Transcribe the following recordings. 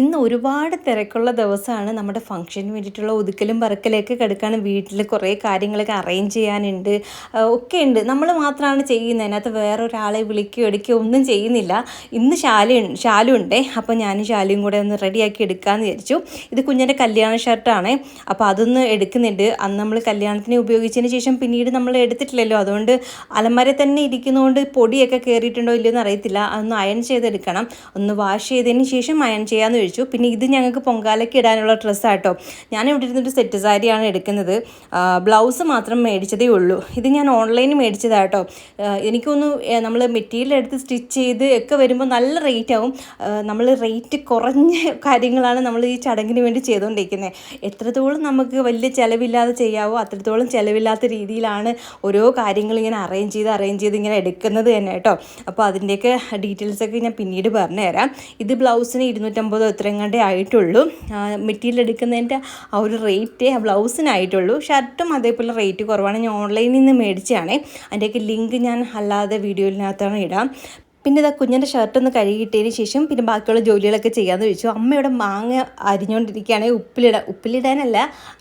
ഇന്ന് ഒരുപാട് തിരക്കുള്ള ദിവസമാണ്. നമ്മുടെ ഫംഗ്ഷന് വേണ്ടിയിട്ടുള്ള ഒതുക്കലും പറക്കലൊക്കെ കിടക്കാണ്. വീട്ടിൽ കുറേ കാര്യങ്ങളൊക്കെ അറേഞ്ച് ചെയ്യാനുണ്ട്, ഒക്കെ ഉണ്ട്. നമ്മൾ മാത്രമാണ് ചെയ്യുന്നത്, അതിനകത്ത് വേറെ ഒരാളെ വിളിക്കുകയോ എടുക്കുകയോ ഒന്നും ചെയ്യുന്നില്ല. ഇന്ന് ശാലു ഉണ്ടേ, അപ്പോൾ ഞാനും ശാലുവും കൂടെ ഒന്ന് റെഡിയാക്കി എടുക്കാമെന്ന് വിചാരിച്ചു. ഇത് കുഞ്ഞിൻ്റെ കല്യാണ ഷർട്ടാണ്, അപ്പോൾ അതൊന്ന് എടുക്കുന്നുണ്ട്. അന്ന് നമ്മൾ കല്യാണത്തിന് ഉപയോഗിച്ചതിന് ശേഷം പിന്നീട് നമ്മൾ എടുത്തിട്ടില്ലല്ലോ, അതുകൊണ്ട് അലമാര തന്നെ ഇരിക്കുന്നതുകൊണ്ട് പൊടിയൊക്കെ കയറിയിട്ടുണ്ടോ ഇല്ലയോ എന്ന് അറിയത്തില്ല. അതൊന്ന് അയൺ ചെയ്തെടുക്കണം. ഒന്ന് വാഷ് ചെയ്തതിന് ശേഷം അയൺ ചെയ്യാമെന്ന് ചോദിച്ചു. പിന്നെ ഇത് ഞങ്ങൾക്ക് പൊങ്കാലയ്ക്ക് ഇടാനുള്ള ഡ്രസ്സാട്ടോ. ഞാൻ ഇവിടെ ഇരുന്നൊരു സെറ്റ് സാരിയാണ് എടുക്കുന്നത്. ബ്ലൗസ് മാത്രം മേടിച്ചതേ ഉള്ളൂ. ഇത് ഞാൻ ഓൺലൈനിൽ മേടിച്ചതാട്ടോ. എനിക്കൊന്ന് നമ്മൾ മെറ്റീരിയൽ എടുത്ത് സ്റ്റിച്ച് ചെയ്ത് ഒക്കെ വരുമ്പോൾ നല്ല റേറ്റ് ആവും. നമ്മൾ റേറ്റ് കുറഞ്ഞ കാര്യങ്ങളാണ് നമ്മൾ ഈ ചടങ്ങിന് വേണ്ടി ചെയ്തുകൊണ്ടിരിക്കുന്നത്. എത്രത്തോളം നമുക്ക് വലിയ ചിലവില്ലാതെ ചെയ്യാവോ അത്രത്തോളം ചിലവില്ലാത്ത രീതിയിലാണ് ഓരോ കാര്യങ്ങൾ ഇങ്ങനെ അറേഞ്ച് ചെയ്ത് ഇങ്ങനെ എടുക്കുന്നത് തന്നെ കേട്ടോ. അപ്പോൾ അതിൻ്റെയൊക്കെ ഡീറ്റെയിൽസൊക്കെ ഞാൻ പിന്നീട് പറഞ്ഞുതരാം. ഇത് ബ്ലൗസിന് 250 എത്രയെങ്ങാണ്ടേ ആയിട്ടുള്ളൂ. മെറ്റീരിയൽ എടുക്കുന്നതിൻ്റെ ആ ഒരു റേറ്റേ ആ ബ്ലൗസിനായിട്ടുള്ളൂ. ഷർട്ടും അതേപോലെ റേറ്റ് കുറവാണ്. ഞാൻ ഓൺലൈനിൽ നിന്ന് മേടിച്ചതാണ്. അതിൻ്റെയൊക്കെ ലിങ്ക് ഞാൻ അല്ലാതെ വീഡിയോയിനകത്താണ് ഇടാം. പിന്നെ ഇതാ കുഞ്ഞിൻ്റെ ഷർട്ടൊന്ന് കഴുകിയിട്ടതിന് ശേഷം പിന്നെ ബാക്കിയുള്ള ജോലികളൊക്കെ ചെയ്യാമെന്ന് ചോദിച്ചു. അമ്മയുടെ മാങ്ങ അരിഞ്ഞുകൊണ്ടിരിക്കുകയാണെങ്കിൽ ഉപ്പിലിടാനല്ല,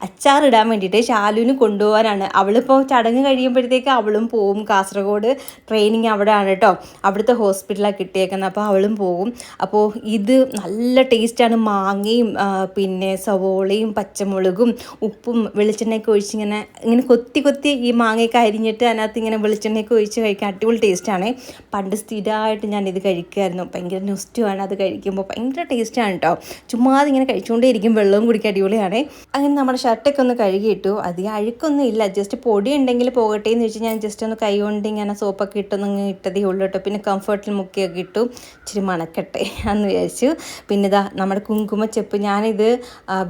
അച്ചാറിടാൻ വേണ്ടിയിട്ട് ശാലുവിന് കൊണ്ടുപോകാനാണ്. അവളിപ്പോൾ ചടങ്ങ് കഴിയുമ്പോഴത്തേക്ക് അവളും പോവും. കാസർഗോഡ് ട്രെയിനിങ് അവിടെയാണ് കേട്ടോ, അവിടുത്തെ ഹോസ്പിറ്റലാണ് കിട്ടിയേക്കുന്നത്. അപ്പോൾ അവളും പോകും. അപ്പോൾ ഇത് നല്ല ടേസ്റ്റാണ്. മാങ്ങയും പിന്നെ സവോളയും പച്ചമുളകും ഉപ്പും വെളിച്ചെണ്ണയൊക്കെ ഒഴിച്ച് ഇങ്ങനെ കൊത്തി ഈ മാങ്ങയൊക്കെ അരിഞ്ഞിട്ട് അതിനകത്ത് ഇങ്ങനെ വെളിച്ചെണ്ണയൊക്കെ ഒഴിച്ച് കഴിക്കാൻ അടിപൊളി ടേസ്റ്റാണ്. പണ്ട് സ്ഥിരമായിട്ട് ഞാനിത് കഴിക്കുമായിരുന്നു. ഭയങ്കര നൊസ്റ്റുമാണ് അത് കഴിക്കുമ്പോൾ. ഭയങ്കര ടേസ്റ്റാണ് കേട്ടോ. ചുമ്മാ അതിങ്ങനെ കഴിച്ചുകൊണ്ടേയിരിക്കും. വെള്ളവും കുടിക്കാൻ അടിപൊളിയാണ്. അങ്ങനെ നമ്മുടെ ഷർട്ടൊക്കെ ഒന്ന് കഴുകിയിട്ടു. അധികം അഴുക്കൊന്നും ഇല്ല, ജസ്റ്റ് പൊടി ഉണ്ടെങ്കിൽ പോകട്ടെ എന്ന് വെച്ച് ഞാൻ ജസ്റ്റ് ഒന്ന് കൈ കൊണ്ട് ഇങ്ങനെ സോപ്പൊക്കെ ഇട്ടൊന്ന് ഇട്ടതേ ഉള്ളൂ കേട്ടോ. പിന്നെ കംഫർട്ടിൽ മുക്കിയൊക്കെ ഇട്ടു, ഇച്ചിരി മണക്കട്ടെ എന്ന് വിചാരിച്ചു. പിന്നെ ഇതാ നമ്മുടെ കുങ്കുമച്ചെപ്പ്, ഞാനിത്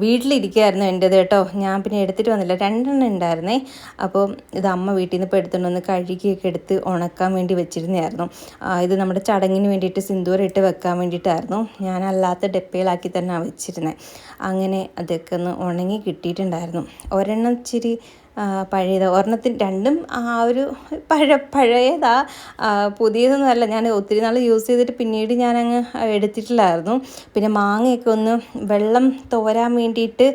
വീട്ടിലിരിക്കുകയായിരുന്നു എൻ്റേത് കേട്ടോ. ഞാൻ പിന്നെ എടുത്തിട്ട് വന്നില്ല, 2 ഉണ്ടായിരുന്നേ. അപ്പോൾ ഇത് അമ്മ വീട്ടിൽ നിന്ന് ഇപ്പോൾ എടുത്തുകൊണ്ടൊന്ന് കഴുകിയൊക്കെ എടുത്ത് ഉണക്കാൻ വേണ്ടി വെച്ചിരുന്നതായിരുന്നു. ഇത് നമ്മുടെ ചടങ്ങിന് വേണ്ടിയിട്ട് സിന്ദൂരം ഇട്ട് വെക്കാൻ വേണ്ടിയിട്ടായിരുന്നു. ഞാനല്ലാത്ത ഡപ്പയിലാക്കി തന്നെ വെച്ചിരുന്നത്. അങ്ങനെ അതൊക്കെ ഒന്ന് ഉണങ്ങി കിട്ടിയിട്ടുണ്ടായിരുന്നു. ഒരെണ്ണം ഇച്ചിരി പഴയതാ, ഒരെണ്ണത്തിന് രണ്ടും ആ ഒരു പഴയതാ, പുതിയതൊന്നുമല്ല. ഞാൻ ഒത്തിരി നാൾ യൂസ് ചെയ്തിട്ട് പിന്നീട് ഞാനങ്ങ് എടുത്തിട്ടില്ലായിരുന്നു. പിന്നെ മാങ്ങയൊക്കെ ഒന്ന് വെള്ളം തോരാൻ വേണ്ടിയിട്ട്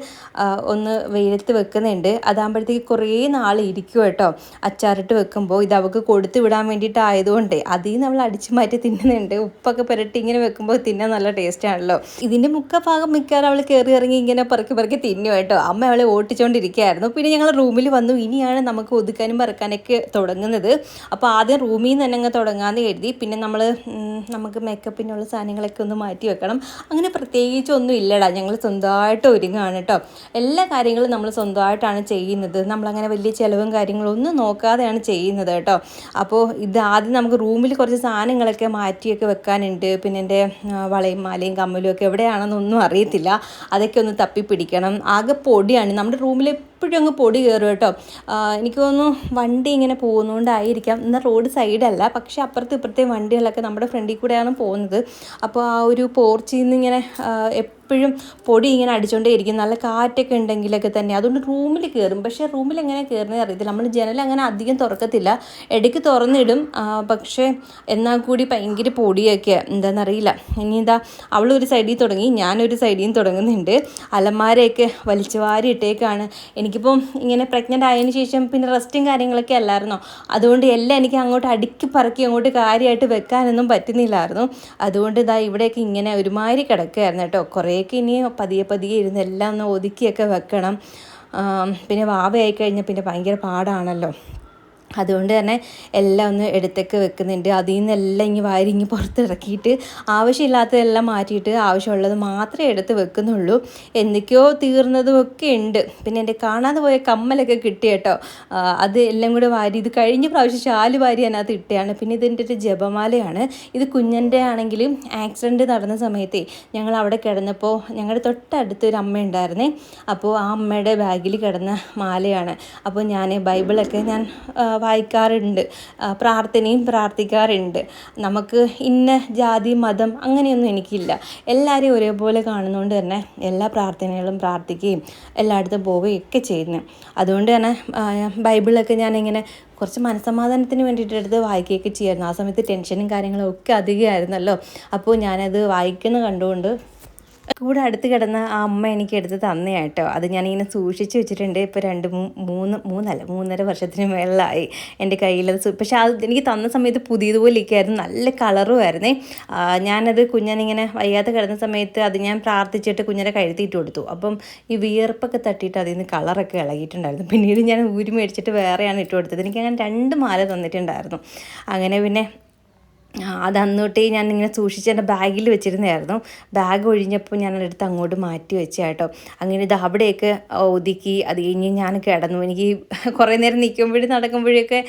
ഒന്ന് വെയിലത്ത് വെക്കുന്നുണ്ട്. അതാകുമ്പോഴത്തേക്ക് കുറേ നാൾ ഇരിക്കും കേട്ടോ. അച്ചാറിട്ട് വെക്കുമ്പോൾ ഇത് അവൾക്ക് കൊടുത്തു വിടാൻ വേണ്ടിയിട്ടായതുകൊണ്ട് അതിൽ നിന്ന് നമ്മൾ അടിച്ചു മാറ്റി തിന്നുന്നുണ്ട്. ഉപ്പൊക്കെ പുരട്ടി ഇങ്ങനെ വെക്കുമ്പോൾ തിന്നാൻ നല്ല ടേസ്റ്റാണല്ലോ. ഇതിൻ്റെ ഭാഗം മിക്കവാറും അവൾ കയറി ഇറങ്ങി ഇങ്ങനെ പറക്കി തിന്നു കേട്ടോ. അമ്മ അവളെ ഓട്ടിച്ചുകൊണ്ടിരിക്കുകയായിരുന്നു. പിന്നെ ഞങ്ങൾ റൂമിൽ വന്നു. ഇനിയാണ് നമുക്ക് ഒതുക്കാനും പറക്കാനൊക്കെ തുടങ്ങുന്നത്. അപ്പോൾ ആദ്യം റൂമിൽ നിന്ന് തന്നെ അങ്ങ് തുടങ്ങാമെന്ന് കരുതി. പിന്നെ നമുക്ക് മേക്കപ്പിനുള്ള സാധനങ്ങളൊക്കെ ഒന്ന് മാറ്റി വെക്കണം. അങ്ങനെ പ്രത്യേകിച്ചൊന്നും ഇല്ലടാ, ഞങ്ങൾ സ്വന്തമായിട്ട് ഒരുങ്ങുകയാണ് കേട്ടോ. എല്ലാ കാര്യങ്ങളും നമ്മൾ സ്വന്തമായിട്ടാണ് ചെയ്യുന്നത്. നമ്മളങ്ങനെ വലിയ ചിലവും കാര്യങ്ങളും ഒന്നും നോക്കാതെയാണ് ചെയ്യുന്നത് കേട്ടോ. അപ്പോൾ ഇത് ആദ്യം നമുക്ക് റൂമിൽ കുറച്ച് സാധനങ്ങളൊക്കെ മാറ്റിയൊക്കെ വെക്കാനുണ്ട്. പിന്നെ എൻ്റെ വളയും മാലയും കമ്മലും ഒക്കെ എവിടെയാണെന്നൊന്നും അറിയത്തില്ല, അതൊക്കെ ഒന്ന് തപ്പി പിടിക്കണം. ആകെ പൊടിയാണ് നമ്മുടെ റൂമിൽ, എപ്പോഴും അങ്ങ് പൊടി കയറും കേട്ടോ. എനിക്ക് തോന്നുന്നു വണ്ടി ഇങ്ങനെ പോകുന്നതുകൊണ്ടായിരിക്കാം. എന്നാൽ റോഡ് സൈഡല്ല, പക്ഷേ അപ്പുറത്തും ഇപ്പുറത്തെയും വണ്ടികളൊക്കെ നമ്മുടെ ഫ്രണ്ടിൽ കൂടെയാണ് പോകുന്നത്. അപ്പോൾ ആ ഒരു പോർച്ചിൽ നിന്ന് ഇങ്ങനെ എപ്പോഴും പൊടി ഇങ്ങനെ അടിച്ചുകൊണ്ടേ ഇരിക്കും. നല്ല കാറ്റൊക്കെ ഉണ്ടെങ്കിലൊക്കെ തന്നെ അതുകൊണ്ട് റൂമിൽ കയറും. പക്ഷേ റൂമിൽ എങ്ങനെ കയറുന്നത് അറിയത്തില്ല. നമ്മൾ ജനൽ അങ്ങനെ അധികം തുറക്കത്തില്ല, ഇടയ്ക്ക് തുറന്നിടും. പക്ഷേ എന്നാൽ കൂടി ഭയങ്കര പൊടിയൊക്കെ എന്താണെന്നറിയില്ല. ഇനി ഇതാ അവളൊരു സൈഡിൽ തുടങ്ങി, ഞാനൊരു സൈഡിൽ തുടങ്ങുന്നുണ്ട്. അലമാരയൊക്കെ വലിച്ചു വാരി ഇട്ടേക്കാണ്. എനിക്കിപ്പം ഇങ്ങനെ പ്രഗ്നൻ്റ് ആയതിനു ശേഷം പിന്നെ റെസ്റ്റും കാര്യങ്ങളൊക്കെ അല്ലായിരുന്നോ, അതുകൊണ്ട് എല്ലാം എനിക്ക് അങ്ങോട്ട് അടുക്കി പറക്കി അങ്ങോട്ട് കാര്യമായിട്ട് വെക്കാനൊന്നും പറ്റുന്നില്ലായിരുന്നു. അതുകൊണ്ട് ഇതാ ഇവിടെയൊക്കെ ഇങ്ങനെ ഒരുമാതിരി കിടക്കുകയായിരുന്നു കേട്ടോ. കുറേയൊക്കെ ഇനി പതിയെ ഇരുന്ന് എല്ലാം ഒന്ന് ഒതുക്കിയൊക്കെ വെക്കണം. പിന്നെ വാവയായി കഴിഞ്ഞാൽ പിന്നെ ഭയങ്കര പാടാണല്ലോ. അതുകൊണ്ട് തന്നെ എല്ലാം ഒന്ന് എടുത്തൊക്കെ വെക്കുന്നുണ്ട്. അതിൽ നിന്നെല്ലാം ഇങ്ങ് പുറത്തിറക്കിയിട്ട് ആവശ്യമില്ലാത്തതെല്ലാം മാറ്റിയിട്ട് ആവശ്യമുള്ളത് മാത്രമേ എടുത്ത് വെക്കുന്നുള്ളൂ. എന്തൊക്കെയോ തീർന്നതുമൊക്കെ ഉണ്ട്. പിന്നെ എൻ്റെ കാണാതെ പോയ കമ്മലൊക്കെ കിട്ടി കേട്ടോ. അത് എല്ലാം കൂടെ ഇത് കഴിഞ്ഞ പ്രാവശ്യം ശാല് വാരി അതിനകത്ത് ഇട്ടയാണ്. പിന്നെ ഇതിൻ്റെ ഒരു ജപമാലയാണ്. ഇത് കുഞ്ഞൻ്റെ ആണെങ്കിലും ആക്സിഡൻറ്റ് നടന്ന സമയത്തേ ഞങ്ങൾ അവിടെ കിടന്നപ്പോൾ ഞങ്ങളുടെ തൊട്ടടുത്തൊരു അമ്മ ഉണ്ടായിരുന്നേ. അപ്പോൾ ആ അമ്മയുടെ ബാഗിൽ കിടന്ന മാലയാണ്. അപ്പോൾ ഞാൻ ബൈബിളൊക്കെ ഞാൻ വായിക്കാറുണ്ട്, പ്രാർത്ഥനയും പ്രാർത്ഥിക്കാറുണ്ട്. നമുക്ക് ഇന്ന ജാതി മതം അങ്ങനെയൊന്നും എനിക്കില്ല. എല്ലാവരെയും ഒരേപോലെ കാണുന്നതുകൊണ്ട് തന്നെ എല്ലാ പ്രാർത്ഥനകളും പ്രാർത്ഥിക്കുകയും എല്ലായിടത്തും പോവുകയും ഒക്കെ ചെയ്യുന്നു. അതുകൊണ്ട് തന്നെ ബൈബിളൊക്കെ ഞാനിങ്ങനെ കുറച്ച് മനസ്സമാധാനത്തിന് വേണ്ടിയിട്ട് എടുത്ത് വായിക്കുകയൊക്കെ ചെയ്യുമായിരുന്നു. ആ സമയത്ത് ടെൻഷനും കാര്യങ്ങളും ഒക്കെ അധികമായിരുന്നല്ലോ. അപ്പോൾ ഞാനത് വായിക്കുന്ന കണ്ടുകൊണ്ട് കൂടെ അടുത്ത് കിടന്ന ആ അമ്മ എനിക്ക് എടുത്ത് തന്നെയാട്ടോ. അത് ഞാനിങ്ങനെ സൂക്ഷിച്ച് വെച്ചിട്ടുണ്ട്. ഇപ്പോൾ 3 വർഷത്തിന് മേളിലായി എൻ്റെ കയ്യിലത്. പക്ഷേ അത് എനിക്ക് തന്ന സമയത്ത് പുതിയതുപോലെ ഇരിക്കുകയായിരുന്നു, നല്ല കളറും ആയിരുന്നേ. ഞാനത് കുഞ്ഞനിങ്ങനെ വയ്യാതെ കിടന്ന സമയത്ത് അത് ഞാൻ പ്രാർത്ഥിച്ചിട്ട് കുഞ്ഞിനെ കഴുത്തിയിട്ട് കൊടുത്തു. അപ്പം ഈ വിയർപ്പൊക്കെ തട്ടിയിട്ട് അതിൽ നിന്ന് കളറൊക്കെ ഇളകിയിട്ടുണ്ടായിരുന്നു. പിന്നീട് ഞാൻ ഊരി മേടിച്ചിട്ട് വേറെയാണ് ഇട്ട് കൊടുത്തത്. എനിക്കങ്ങനെ 2 മാല തന്നിട്ടുണ്ടായിരുന്നു. അങ്ങനെ പിന്നെ അത് അന്നോട്ടേ ഞാനിങ്ങനെ സൂക്ഷിച്ച് എൻ്റെ ബാഗിൽ വെച്ചിരുന്നതായിരുന്നു. ബാഗ് ഒഴിഞ്ഞപ്പോൾ ഞാനതെടുത്ത് അങ്ങോട്ട് മാറ്റി വെച്ച കേട്ടോ. അങ്ങനെ ഇത് അവിടെയൊക്കെ ഒതുക്കി അത് കഴിഞ്ഞ് ഞാൻ കിടന്നു. എനിക്ക് കുറേ നേരം നിൽക്കുമ്പോഴും നടക്കുമ്പോഴൊക്കെ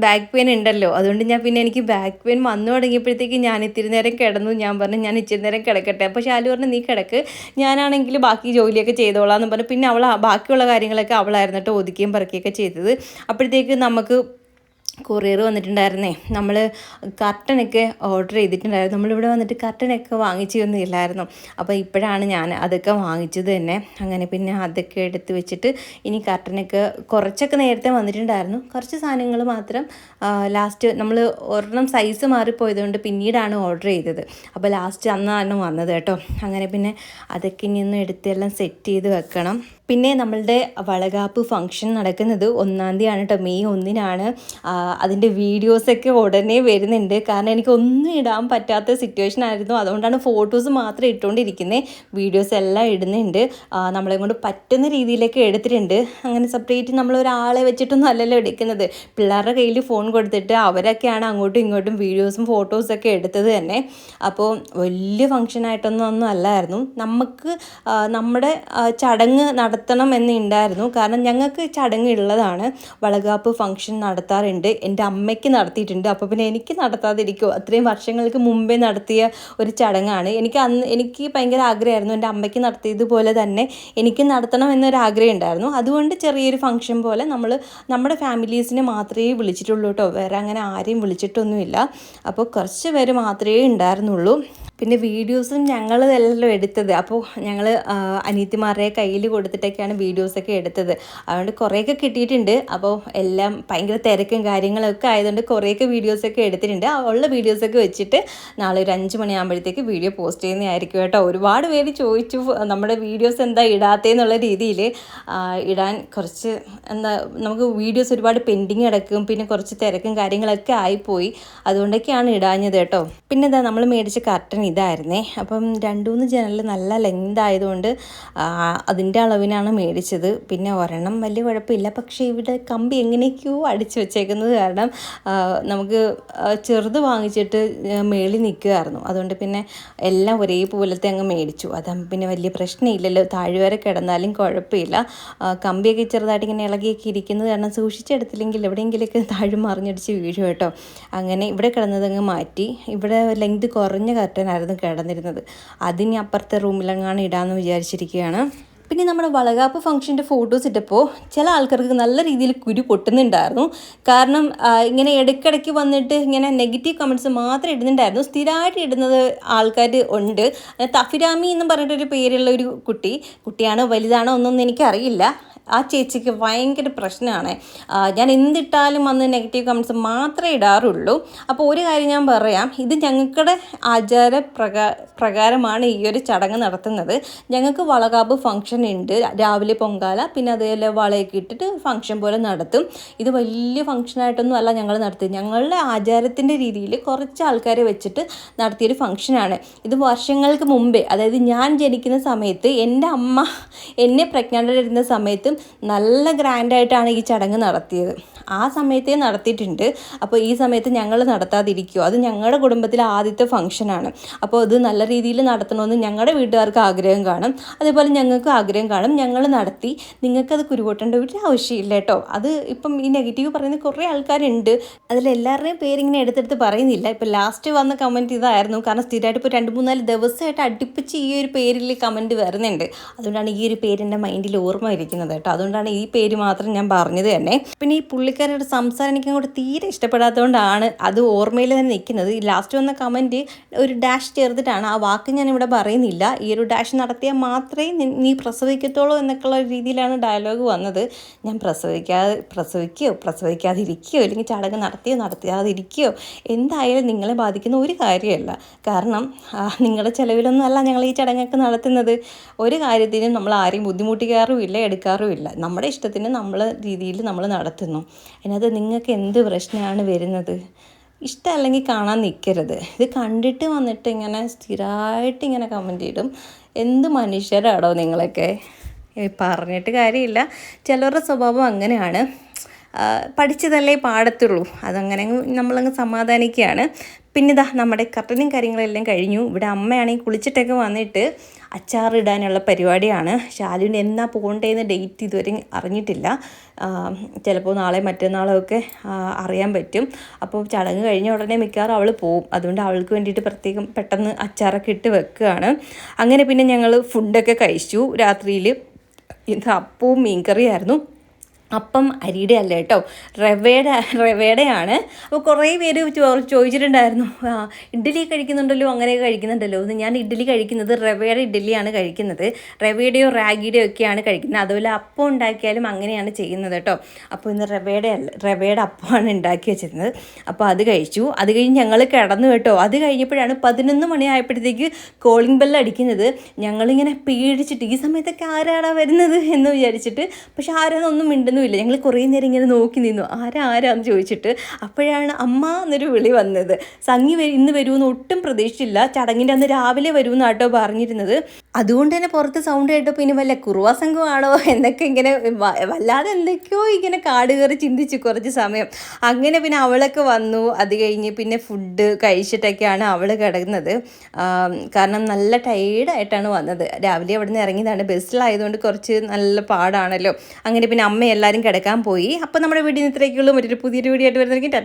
ബാക്ക് പെയിൻ ഉണ്ടല്ലോ, അതുകൊണ്ട് എനിക്ക് ബാക്ക് പെയിൻ വന്നു തുടങ്ങിയപ്പോഴത്തേക്ക് ഞാൻ ഇത്തിരി നേരം കിടന്നു. ഞാൻ പറഞ്ഞു ഞാൻ ഇച്ചിരി നേരം കിടക്കട്ടെ. അപ്പോൾ ശാലു പറഞ്ഞു നീ കിടക്ക്, ഞാനാണെങ്കിൽ ബാക്കി ജോലിയൊക്കെ ചെയ്തോളാം എന്ന് പറഞ്ഞു. പിന്നെ ബാക്കിയുള്ള കാര്യങ്ങളൊക്കെ അവളായിരുന്നു കേട്ടോ ഒതുക്കിയും പറക്കുകയൊക്കെ ചെയ്തത്. അപ്പോഴത്തേക്ക് നമുക്ക് കൊറിയർ വന്നിട്ടുണ്ടായിരുന്നേ. നമ്മൾ കർട്ടനൊക്കെ ഓർഡർ ചെയ്തിട്ടുണ്ടായിരുന്നു. നമ്മളിവിടെ വന്നിട്ട് കർട്ടനൊക്കെ വാങ്ങിച്ചൊന്നും ഇല്ലായിരുന്നു. അപ്പോൾ ഇപ്പോഴാണ് ഞാൻ അതൊക്കെ വാങ്ങിച്ചത് തന്നെ. അങ്ങനെ പിന്നെ അതൊക്കെ എടുത്ത് വെച്ചിട്ട് ഇനി കർട്ടനൊക്കെ കുറച്ചൊക്കെ നേരത്തെ വന്നിട്ടുണ്ടായിരുന്നു. കുറച്ച് സാധനങ്ങൾ മാത്രം ലാസ്റ്റ് നമ്മൾ ഒരെണ്ണം സൈസ് മാറിപ്പോയതുകൊണ്ട് പിന്നീടാണ് ഓർഡർ ചെയ്തത്. അപ്പോൾ ലാസ്റ്റ് അന്നാണ് വന്നത് കേട്ടോ. അങ്ങനെ പിന്നെ അതൊക്കെ ഇനി ഒന്ന് എടുത്തെല്ലാം സെറ്റ് ചെയ്ത് വെക്കണം. പിന്നെ നമ്മളുടെ വളകാപ്പ് ഫംഗ്ഷൻ നടക്കുന്നത് 1-ാം തീയതിയാണ് കേട്ടോ, മെയ് 1-നാണ്. അതിൻ്റെ വീഡിയോസൊക്കെ ഉടനെ വരുന്നുണ്ട്. കാരണം എനിക്കൊന്നും ഇടാൻ പറ്റാത്ത സിറ്റുവേഷൻ ആയിരുന്നു. അതുകൊണ്ടാണ് ഫോട്ടോസ് മാത്രം ഇട്ടുകൊണ്ടിരിക്കുന്നത്. വീഡിയോസ് എല്ലാം ഇടുന്നുണ്ട്. നമ്മളെ കൊണ്ട് പറ്റുന്ന രീതിയിലൊക്കെ എടുത്തിട്ടുണ്ട്. അങ്ങനെ സെപ്പറേറ്റ് നമ്മളൊരാളെ വെച്ചിട്ടൊന്നും അല്ലല്ലോ എടുക്കുന്നത്. പിള്ളേരുടെ കയ്യിൽ ഫോൺ കൊടുത്തിട്ട് അവരൊക്കെയാണ് അങ്ങോട്ടും ഇങ്ങോട്ടും വീഡിയോസും ഫോട്ടോസൊക്കെ എടുത്തത് തന്നെ. അപ്പോൾ വലിയ ഫംഗ്ഷനായിട്ടൊന്നും അല്ലായിരുന്നു. നമുക്ക് നമ്മുടെ ചടങ്ങ് നടത്തണം എന്നുണ്ടായിരുന്നു. കാരണം ഞങ്ങൾക്ക് ചടങ്ങ് ഉള്ളതാണ്. വളകാപ്പ് ഫംഗ്ഷൻ നടത്താറുണ്ട്. എൻ്റെ അമ്മയ്ക്ക് നടത്തിയിട്ടുണ്ട്. അപ്പോൾ പിന്നെ എനിക്ക് നടത്താതിരിക്കുമോ? അത്രയും വർഷങ്ങൾക്ക് മുമ്പേ നടത്തിയ ഒരു ചടങ്ങാണ്. എനിക്ക് ഭയങ്കര ആഗ്രഹമായിരുന്നു എൻ്റെ അമ്മയ്ക്ക് നടത്തിയതുപോലെ തന്നെ എനിക്ക് നടത്തണം എന്നൊരാഗ്രഹം ഉണ്ടായിരുന്നു. അതുകൊണ്ട് ചെറിയൊരു ഫംഗ്ഷൻ പോലെ നമ്മുടെ ഫാമിലീസിനെ മാത്രമേ വിളിച്ചിട്ടുള്ളൂ കേട്ടോ. വേറെ അങ്ങനെ ആരെയും വിളിച്ചിട്ടൊന്നുമില്ല. അപ്പോൾ കുറച്ച് പേര് മാത്രമേ ഉണ്ടായിരുന്നുള്ളൂ. പിന്നെ വീഡിയോസും ഞങ്ങളെല്ലാം എടുത്തത്. അപ്പോൾ ഞങ്ങൾ അനിയത്തിമാരുടെ കയ്യിൽ കൊടുത്തിട്ടൊക്കെയാണ് വീഡിയോസൊക്കെ എടുത്തത്. അതുകൊണ്ട് കുറേയൊക്കെ കിട്ടിയിട്ടുണ്ട്. അപ്പോൾ എല്ലാം ഭയങ്കര തിരക്കും കാര്യങ്ങളൊക്കെ ആയതുകൊണ്ട് കുറേയൊക്കെ വീഡിയോസൊക്കെ എടുത്തിട്ടുണ്ട്. ഉള്ള വീഡിയോസൊക്കെ വെച്ചിട്ട് നാളെ ഒരു 5 മണിയാകുമ്പോഴത്തേക്ക് വീഡിയോ പോസ്റ്റ് ചെയ്യുന്നതായിരിക്കും കേട്ടോ. ഒരുപാട് പേര് ചോദിച്ചു നമ്മുടെ വീഡിയോസ് എന്താ ഇടാത്തതെന്നുള്ള രീതിയിൽ. ഇടാൻ കുറച്ച് നമുക്ക് വീഡിയോസ് ഒരുപാട് പെൻഡിങ് കിടക്കും. പിന്നെ കുറച്ച് തിരക്കും കാര്യങ്ങളൊക്കെ ആയിപ്പോയി. അതുകൊണ്ടൊക്കെയാണ് ഇടാഞ്ഞത് കേട്ടോ. പിന്നെ എന്താ നമ്മൾ മേടിച്ച കർട്ടൻ ഇതായിരുന്നേ. അപ്പം 2-3 ജനൽ നല്ല ലെങ്ത് ആയതുകൊണ്ട് അതിൻ്റെ അളവിനാണ് മേടിച്ചത്. പിന്നെ ഒരെണ്ണം വലിയ കുഴപ്പമില്ല. പക്ഷേ ഇവിടെ കമ്പി എങ്ങനെയൊക്കെയോ അടിച്ചു വെച്ചേക്കുന്നത് കാരണം നമുക്ക് ചെറുത് വാങ്ങിച്ചിട്ട് മേളിൽ നിൽക്കുമായിരുന്നു. അതുകൊണ്ട് പിന്നെ എല്ലാം ഒരേപോലത്തെ അങ്ങ് മേടിച്ചു. അതാകുമ്പോൾ പിന്നെ വലിയ പ്രശ്നമില്ലല്ലോ, താഴ്വരെ കിടന്നാലും കുഴപ്പമില്ല. കമ്പിയൊക്കെ ചെറുതായിട്ട് ഇങ്ങനെ ഇളകിയൊക്കെ ഇരിക്കുന്നത് കാരണം സൂക്ഷിച്ചെടുത്തില്ലെങ്കിൽ എവിടെയെങ്കിലുമൊക്കെ താഴെ മറിഞ്ഞടിച്ച് വീഴും കേട്ടോ. അങ്ങനെ ഇവിടെ കിടന്നതങ്ങ് മാറ്റി. ഇവിടെ ലെങ്ത് കുറഞ്ഞ കർട്ടനായിരുന്നു കിടന്നിരുന്നത്. അതിന് അപ്പുറത്തെ റൂമിലെങ്ങാണ് ഇടാമെന്ന് വിചാരിച്ചിരിക്കുകയാണ്. പിന്നെ നമ്മുടെ വളകാപ്പ് ഫംഗ്ഷൻ്റെ ഫോട്ടോസ് ഇട്ടപ്പോൾ ചില ആൾക്കാർക്ക് നല്ല രീതിയിൽ കുരു പൊട്ടുന്നുണ്ടായിരുന്നു. കാരണം ഇങ്ങനെ ഇടയ്ക്കിടയ്ക്ക് വന്നിട്ട് ഇങ്ങനെ നെഗറ്റീവ് കമൻറ്റ്സ് മാത്രം ഇടുന്നുണ്ടായിരുന്നു. സ്ഥിരമായിട്ട് ഇടുന്നത് ആൾക്കാർ ഉണ്ട്. തഫിരാമി എന്ന് പറഞ്ഞിട്ടൊരു പേരുള്ള ഒരു കുട്ടിയാണോ വലുതാണോ ഒന്നൊന്നും എനിക്കറിയില്ല. ആ ചേച്ചിക്ക് ഭയങ്കര പ്രശ്നമാണ്. ഞാൻ എന്തിട്ടാലും വന്ന് നെഗറ്റീവ് കമൻറ്റ്സ് മാത്രമേ ഇടാറുള്ളൂ. അപ്പോൾ ഒരു കാര്യം ഞാൻ പറയാം, ഇത് ഞങ്ങളുടെ പ്രകാരമാണ് ഈ ഒരു ചടങ്ങ് നടത്തുന്നത്. ഞങ്ങൾക്ക് വളകാപ്പ് ഫംഗ്ഷൻ ഉണ്ട്. രാവിലെ പൊങ്കാല, പിന്നെ അതേപോലെ വളയൊക്കെ ഇട്ടിട്ട് ഫംഗ്ഷൻ പോലെ നടത്തും. ഇത് വലിയ ഫംഗ്ഷനായിട്ടൊന്നും അല്ല ഞങ്ങൾ നടത്തും. ഞങ്ങളുടെ ആചാരത്തിൻ്റെ രീതിയിൽ കുറച്ച് ആൾക്കാരെ വെച്ചിട്ട് നടത്തിയൊരു ഫംഗ്ഷനാണ് ഇത്. വർഷങ്ങൾക്ക് മുമ്പേ, അതായത് ഞാൻ ജനിക്കുന്ന സമയത്ത് എൻ്റെ അമ്മ എന്നെ പ്രഗ്നൻ്റ് ഇരുന്ന സമയത്തും നല്ല ഗ്രാൻഡായിട്ടാണ് ഈ ചടങ്ങ് നടത്തിയത്. ആ സമയത്തേ നടത്തിയിട്ടുണ്ട്. അപ്പോൾ ഈ സമയത്ത് ഞങ്ങൾ നടത്താതിരിക്കുമോ? അത് ഞങ്ങളുടെ കുടുംബത്തിലെ ആദ്യത്തെ ഫംഗ്ഷനാണ്. അപ്പോൾ ഇത് നല്ല രീതിയിൽ നടത്തണമെന്ന് ഞങ്ങളുടെ വീട്ടുകാർക്ക് ആഗ്രഹം കാണും, അതേപോലെ ഞങ്ങൾക്ക് ആഗ്രഹം കാണും. ഞങ്ങൾ നടത്തി. നിങ്ങൾക്കത് കുരുപൊട്ടേണ്ട ഒരു ആവശ്യമില്ല കേട്ടോ. അത് ഇപ്പം ഈ നെഗറ്റീവ് പറയുന്ന കുറേ ആൾക്കാരുണ്ട്. അതിലെല്ലാവരുടെയും പേരിങ്ങനെ എടുത്തെടുത്ത് പറയുന്നില്ല. ഇപ്പോൾ ലാസ്റ്റ് വന്ന കമൻറ്റ് ഇതായിരുന്നു. കാരണം സ്ഥിരമായിട്ട് ഇപ്പോൾ 2-3-4 ദിവസമായിട്ട് അടുപ്പിച്ച് ഈ ഒരു പേരിൽ കമൻറ്റ് വരുന്നുണ്ട്. അതുകൊണ്ടാണ് ഈ ഒരു പേര് എൻ്റെ മൈൻഡിൽ ഓർമ്മ ഇരിക്കുന്നത് കേട്ടോ. കേട്ടോ. അതുകൊണ്ടാണ് ഈ പേര് മാത്രം ഞാൻ പറഞ്ഞത് തന്നെ. പിന്നെ ഈ പുള്ളിക്കാരുടെ സംസാരം എനിക്ക് അങ്ങോട്ട് തീരെ ഇഷ്ടപ്പെടാത്തതുകൊണ്ടാണ് അത് ഓർമ്മയിൽ തന്നെ നിൽക്കുന്നത്. ഈ ലാസ്റ്റ് വന്ന കമൻറ്റ് ഒരു ഡാഷ് ചേർത്തിട്ടാണ്, ആ വാക്ക് ഞാൻ ഇവിടെ പറയുന്നില്ല, ഈ ഒരു ഡാഷ് നടത്തിയാൽ മാത്രമേ നീ പ്രസവിക്കത്തുള്ളൂ എന്നൊക്കെയുള്ള രീതിയിലാണ് ഡയലോഗ് വന്നത്. ഞാൻ പ്രസവിക്കാതിരിക്കുകയോ അല്ലെങ്കിൽ ചടങ്ങ് നടത്താതിരിക്കുകയോ എന്തായാലും നിങ്ങളെ ബാധിക്കുന്ന ഒരു കാര്യമല്ല. കാരണം നിങ്ങളുടെ ചിലവിലൊന്നും അല്ല ഞങ്ങൾ ഈ ചടങ്ങൊക്കെ നടത്തുന്നത്. ഒരു കാര്യത്തിനും നമ്മൾ ആരെയും ബുദ്ധിമുട്ടിക്കാറുമില്ല, എടുക്കാറുമില്ല. നമ്മുടെ ഇഷ്ടത്തിന് നമ്മളെ രീതിയിൽ നമ്മൾ നടത്തുന്നു. അതിനകത്ത് നിങ്ങൾക്ക് എന്ത് പ്രശ്നമാണ് വരുന്നത്? ഇഷ്ടമല്ലെങ്കിൽ കാണാൻ നിൽക്കരുത്. ഇത് കണ്ടിട്ട് വന്നിട്ട് ഇങ്ങനെ സ്ഥിരമായിട്ട് ഇങ്ങനെ കമൻറ്റ് ചെയ്തിടും. എന്ത് മനുഷ്യരാണോ നിങ്ങളൊക്കെ? പറഞ്ഞിട്ട് കാര്യമില്ല. ചിലരുടെ സ്വഭാവം അങ്ങനെയാണ്. പഠിച്ചതല്ലേ പാടത്തുള്ളൂ, അതങ്ങനെ നമ്മളങ്ങ് സമാധാനിക്കുകയാണ്. പിന്നെ ഇതാ നമ്മുടെ കർട്ടനും കാര്യങ്ങളെല്ലാം കഴിഞ്ഞു. ഇവിടെ അമ്മയാണെങ്കിൽ കുളിച്ചിട്ടൊക്കെ വന്നിട്ട് അച്ചാറിടാനുള്ള പരിപാടിയാണ്. ശാലുവിന് എന്നാ പോകേണ്ടതെന്ന് ഡേറ്റ് ഇതുവരെ അറിഞ്ഞിട്ടില്ല. ചിലപ്പോൾ നാളെ മറ്റന്നാളോ ഒക്കെ അറിയാൻ പറ്റും. അപ്പോൾ ചടങ്ങ് കഴിഞ്ഞ ഉടനെ മിക്കവാറും അവൾ പോവും. അതുകൊണ്ട് അവൾക്ക് വേണ്ടിയിട്ട് പ്രത്യേകം പെട്ടെന്ന് അച്ചാറൊക്കെ ഇട്ട് വെക്കുകയാണ്. അങ്ങനെ പിന്നെ ഞങ്ങൾ ഫുഡൊക്കെ കഴിച്ചു. രാത്രിയിൽ ഇത് അപ്പവും മീൻകറിയായിരുന്നു. അപ്പം അരിയുടെ അല്ല കേട്ടോ, റവയുടെയാണ്. അപ്പോൾ കുറേ പേര് ചോദിച്ചിട്ടുണ്ടായിരുന്നു, ഇഡ്ഡലി കഴിക്കുന്നുണ്ടല്ലോ, അങ്ങനെയൊക്കെ കഴിക്കുന്നുണ്ടല്ലോ എന്ന്. ഞാൻ ഇഡ്ഡലി കഴിക്കുന്നത് റവയുടെ ഇഡ്ഡലിയാണ് കഴിക്കുന്നത്. റവയുടെയോ റാഗിയുടെയോ ഒക്കെയാണ് കഴിക്കുന്നത്. അതുപോലെ അപ്പം ഉണ്ടാക്കിയാലും അങ്ങനെയാണ് ചെയ്യുന്നത് കേട്ടോ. അപ്പോൾ ഇന്ന് റവയുടെ അപ്പമാണ് ഉണ്ടാക്കി വെച്ചിരുന്നത്. അപ്പോൾ അത് കഴിച്ചു. അത് കഴിഞ്ഞ് ഞങ്ങൾ കിടന്നു കേട്ടോ. അത് കഴിഞ്ഞപ്പോഴാണ് 11 മണിയായപ്പോഴത്തേക്ക് കോളിംഗ് ബെല്ല് അടിക്കുന്നത്. ഞങ്ങളിങ്ങനെ പേടിച്ചിട്ട് ഈ സമയത്തൊക്കെ ആരാടാ വരുന്നത് എന്ന് വിചാരിച്ചിട്ട്, പക്ഷെ ആരാന്നൊന്നും മിണ്ടുന്നു ഇല്ല. ഞങ്ങൾ കുറേ നേരം ഇങ്ങനെ നോക്കി നിന്നു, ആരാന്ന് ചോദിച്ചിട്ട്. അപ്പോഴാണ് അമ്മ എന്നൊരു വിളി വന്നത്. സംഗി ഇന്ന് വരുമെന്ന് ഒട്ടും പ്രതീക്ഷിച്ചില്ല. ചടങ്ങിൻ്റെ അന്ന് രാവിലെ വരുമെന്നാട്ടോ പറഞ്ഞിരുന്നത്. അതുകൊണ്ട് തന്നെ പുറത്ത് സൗണ്ട് കേട്ടപ്പോൾ ഇനി വല്ല കുറുവാ സംഘമാണോ എന്നൊക്കെ ഇങ്ങനെ വല്ലാതെ എന്തൊക്കെയോ ഇങ്ങനെ കാട് കയറി ചിന്തിച്ചു കുറച്ച് സമയം. അങ്ങനെ പിന്നെ അവളൊക്കെ വന്നു. അത് കഴിഞ്ഞ് പിന്നെ ഫുഡ് കഴിച്ചിട്ടൊക്കെയാണ് അവൾ കിടക്കുന്നത്. കാരണം നല്ല ടയേർഡായിട്ടാണ് വന്നത്. രാവിലെ അവിടെ നിന്ന് ഇറങ്ങിയതാണ്. ബസ്സിലായതുകൊണ്ട് കുറച്ച് നല്ല പാടാണല്ലോ. അങ്ങനെ പിന്നെ അമ്മ എല്ലാവരും കിടക്കാൻ പോയി. അപ്പോൾ നമ്മുടെ വീഡിയോ ഇത്രയൊക്കെയുള്ളൂ. മറ്റൊരു പുതിയൊരു വീഡിയോ ആയിട്ട് വരുന്നതായിരിക്കും.